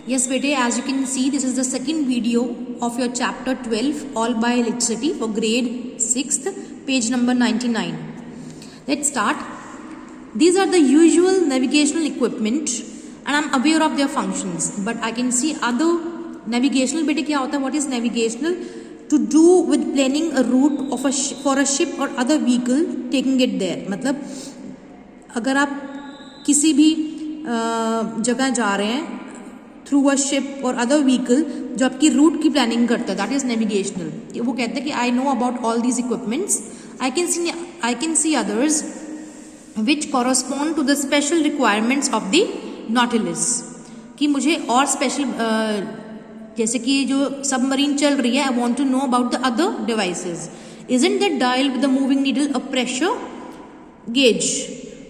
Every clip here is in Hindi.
Yes, bete, as you can see, this is the second video of your chapter 12, All by Electricity for grade 6th, page number 99. Let's start. These are the usual navigational equipment and I'm aware of their functions, but I can see other navigational. Bete, kya hota hai? What is navigational? To do with planning a route of for a ship or other vehicle taking it there. मतलब अगर आप किसी भी जगह जा रहे हैं थ्रू अ शिप और अदर व्हीकल जो आपकी रूट की प्लानिंग करता है, दैट इज नेविगेशनल. वो कहते हैं कि I know about all these equipments. I can see others which correspond to the special requirements of the Nautilus. कि मुझे और स्पेशल जैसे कि जो सबमरीन चल रही है, I want to know about the other devices. Isn't that dial with the moving needle a pressure gauge.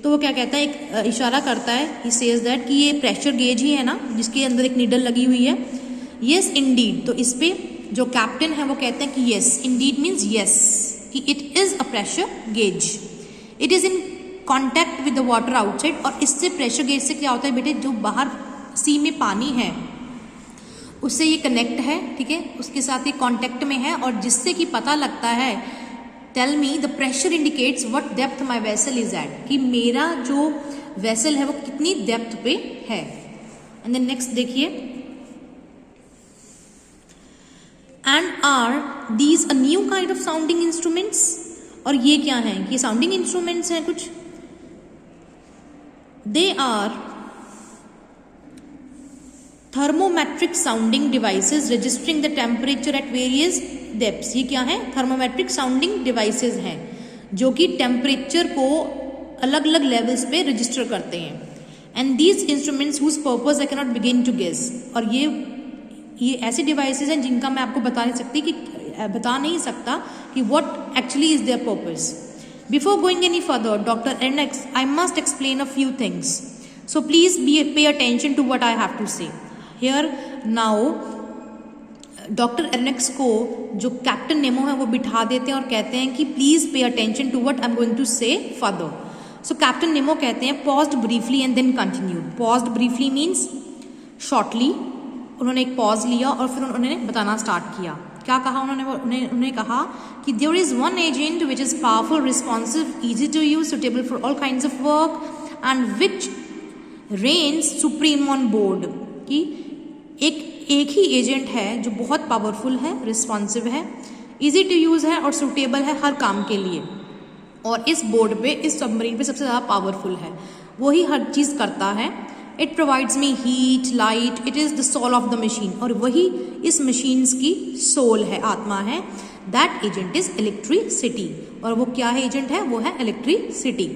तो वो क्या कहता है, एक इशारा करता है, ही सेज दैट कि ये प्रेशर गेज ही है ना जिसके अंदर एक नीडल लगी हुई है. Yes Indeed. तो इस पे जो कैप्टन है वो कहते हैं कि येस इंडीड मीन्स येस, कि it is a pressure gauge. It is in contact with the water outside. और इससे प्रेशर गेज से क्या होता है बेटे, जो बाहर सी में पानी है उससे ये कनेक्ट है, ठीक है, उसके साथ ये कॉन्टैक्ट में है और जिससे कि पता लगता है, tell me the pressure indicates what depth my vessel is at, कि मेरा जो वेसल है वो कितनी डेप्थ पे है. एंड देन नेक्स्ट देखिए, and are these a new kind of sounding instruments. और ये क्या है, ये साउंडिंग इंस्ट्रूमेंट्स हैं कुछ. They are thermometric sounding devices registering the temperature at various depths. ये क्या है, थर्मोमेट्रिक साउंडिंग डिवाइसेस हैं जो कि टेम्परेचर को अलग अलग लेवल्स पे रजिस्टर करते हैं. And these instruments whose purpose I can not begin to guess. और ये ऐसे डिवाइसेस हैं जिनका मैं आपको बता नहीं सकता कि what actually is their purpose. Before going any further, doctor एरनेक्स, I must explain a few things, so please pay attention to what I have to say. Here now doctor एरनेक्स को जो कैप्टन नेमो है वो बिठा देते हैं और कहते हैं कि please pay attention to what I am going to say further. So captain Nemo कहते हैं paused briefly and then continued. Paused briefly means shortly. उन्होंने एक पॉज लिया और फिर उन्होंने बताना स्टार्ट किया. क्या कहा उन्होंने कहा कि there is one agent which is powerful, responsive, easy to use, suitable for all kinds of work and which reigns supreme on board. कि एक ही एजेंट है जो बहुत पावरफुल है, रिस्पॉन्सिव है, इजी टू यूज है और सुटेबल है हर काम के लिए. और इस बोर्ड पे, इस सबमरीन पे सबसे ज़्यादा पावरफुल है, वही हर चीज़ करता है. It provides me heat, light, it is the soul of the machine. और वही इस मशीन्स की सोल है, आत्मा है. That agent is electricity. और वो क्या है एजेंट है, वो है electricity.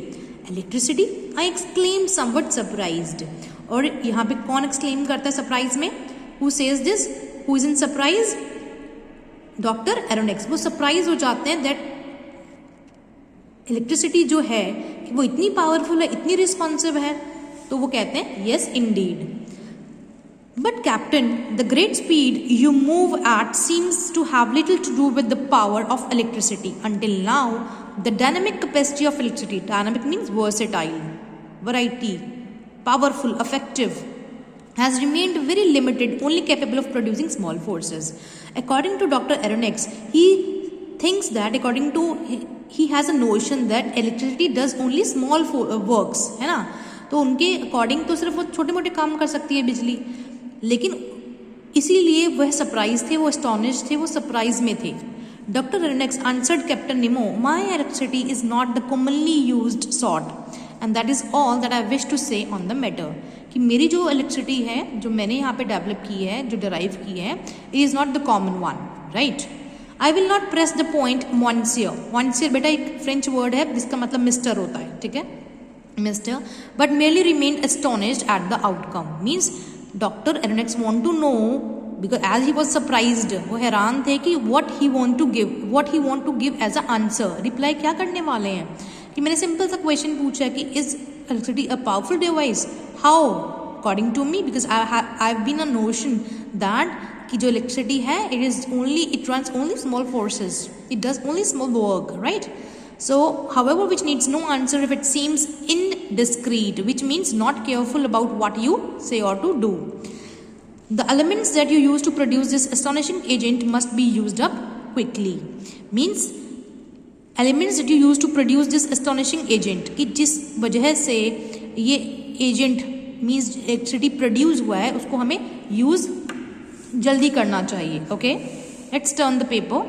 Electricity, I exclaim somewhat surprised. और यहाँ पे कौन एक्सक्लेम करता है सरप्राइज में, who says this, who is in surprise, doctor Aronnax. वो सरप्राइज हो जाते हैं दैट इलेक्ट्रिसिटी जो है कि वो इतनी पावरफुल है, इतनी रिस्पॉन्सिव है. तो वो कहते हैं yes indeed. But captain, the great speed you move at seems to have little to do with the power of electricity. Until now the dynamic capacity of electricity, dynamic means versatile, variety, powerful, effective, has remained very limited, only capable of producing small forces. According to Dr. Aronnax, he thinks that he has a notion that electricity does only small works, है ना. तो उनके अकॉर्डिंग तो सिर्फ वो छोटे मोटे काम कर सकती है बिजली, लेकिन इसीलिए वह सरप्राइज थे, वो एस्टॉनिश थे, वो सरप्राइज में थे. Dr. Aronnax answered Captain Nemo, my electricity is not the commonly used sort. And that is all that I wish to say on the matter. कि मेरी जो इलेक्ट्रिसिटी है, जो मैंने यहाँ पे डेवलप की है, जो डिराइव की है, it is not the common one, right? I will not press the point, monsieur. Monsieur बेटा एक फ्रेंच वर्ड है जिसका मतलब मिस्टर होता है, ठीक है, mister. But merely remained astonished at the outcome. Means Dr. Aronnax want to know, because as he was surprised, वो हैरान थे कि what he want to give as a answer. Reply क्या करने वाले हैं. कि मैंने सिंपल सा क्वेश्चन पूछा कि is electricity a powerful device. How, according to me, because I have been a notion that कि जो इलेक्ट्रिसिटी है it runs only small forces, it does only small work, right. So however which needs no answer if it seems indiscreet, which means not careful about what you say और to do. The elements that you use to produce this astonishing agent must be used up quickly. Means elements that you use to produce this astonishing agent, कि जिस वजह से ये agent means electricity produce हुआ है उसको हमें use जल्दी करना चाहिए. Okay, let's turn the paper.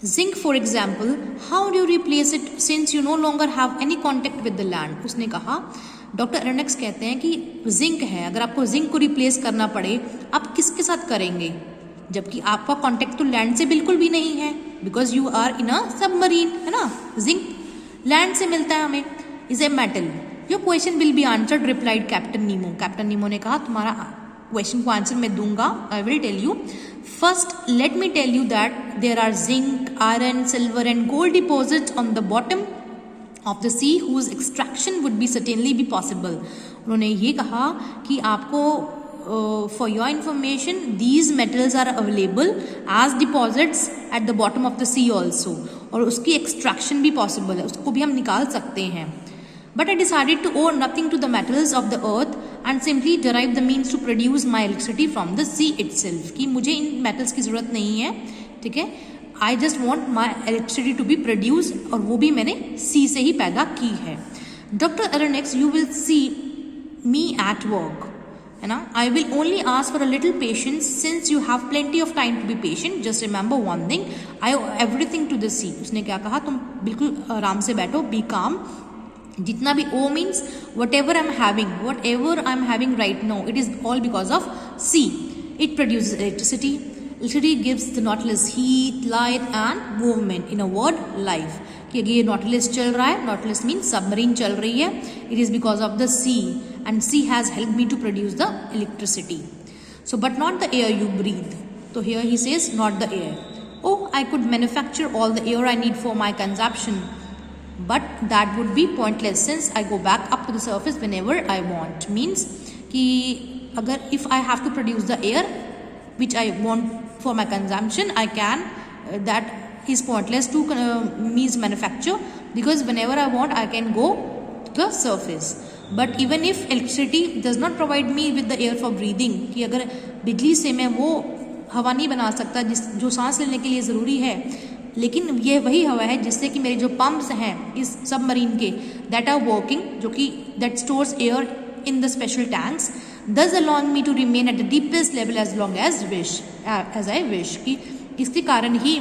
Zinc for example, how do you replace it since you no longer have any contact with the land? उसने कहा, डॉक्टर एरोनेक्स कहते हैं कि जिंक है, अगर आपको जिंक को रिप्लेस करना पड़े आप किसके साथ करेंगे, जबकि आपका कांटेक्ट तो लैंड से बिल्कुल भी नहीं है, because you are in a submarine, है ना. जिंक लैंड से मिलता है हमें, is a metal. Your question will be answered, replied captain Nemo. Captain Nemo ने कहा तुम्हारा क्वेश्चन को आंसर मैं दूंगा. I will tell you. First let me tell you that there are zinc, iron, silver and gold deposits on the bottom of the sea whose extraction would be certainly be possible. उन्होंने ये कहा कि आपको for your information these metals are available as deposits at the bottom of the sea also, और उसकी extraction भी possible है, उसको भी हम निकाल सकते हैं. But I decided to owe nothing to the metals of the earth and simply derive the means to produce my electricity from the sea itself. कि मुझे इन metals की ज़रूरत नहीं है, ठीक है. I just want my electricity to be produced, और वो भी मैंने सी से ही पैदा की है. Doctor Aronnax, you will see me at work, है ना. I will only ask for a little patience since you have plenty of time to be patient. Just remember one thing, I owe everything to the sea. उसने क्या कहा, तुम बिल्कुल आराम से बैठो, be calm. जितना भी O means whatever I'm having right now, it is all because of sea. It produces electricity. Electricity gives the Nautilus heat, light and movement. In a word, life. कि अगर ये Nautilus चल रहा है, Nautilus means submarine चल रही है, it is because of the sea, and sea has helped me to produce the electricity. So, but not the air you breathe. So here he says not the air. Oh, I could manufacture all the air I need for my consumption, but that would be pointless since I go back up to the surface whenever I want. Means कि अगर if I have to produce the air which I want for my consumption, I can, that is pointless to means manufacture, because whenever I want I can go to the surface. But even if electricity does not provide me with the air for breathing, कि अगर बिजली से मैं वो हवा नहीं बना सकता जो सांस लेने के लिए ज़रूरी है, लेकिन ये वही हवा है जिससे कि मेरे जो पंप्स हैं इस सबमरीन के, दैट आर वर्किंग, जो कि that stores air in the special tanks, thus allowing me to remain at the deepest level as long as I wish. कि इसके कारण ही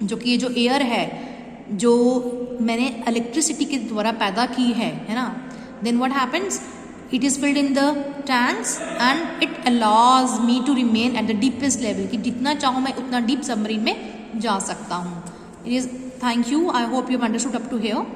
जो कि ये जो एयर है जो मैंने इलेक्ट्रिसिटी के द्वारा पैदा की है ना, then what happens, it is filled in the tanks and it allows me to remain at the deepest level, कि जितना चाहूँ मैं उतना डीप सबमरीन में जा सकता हूँ. It is, thank you, I hope you have understood up to here.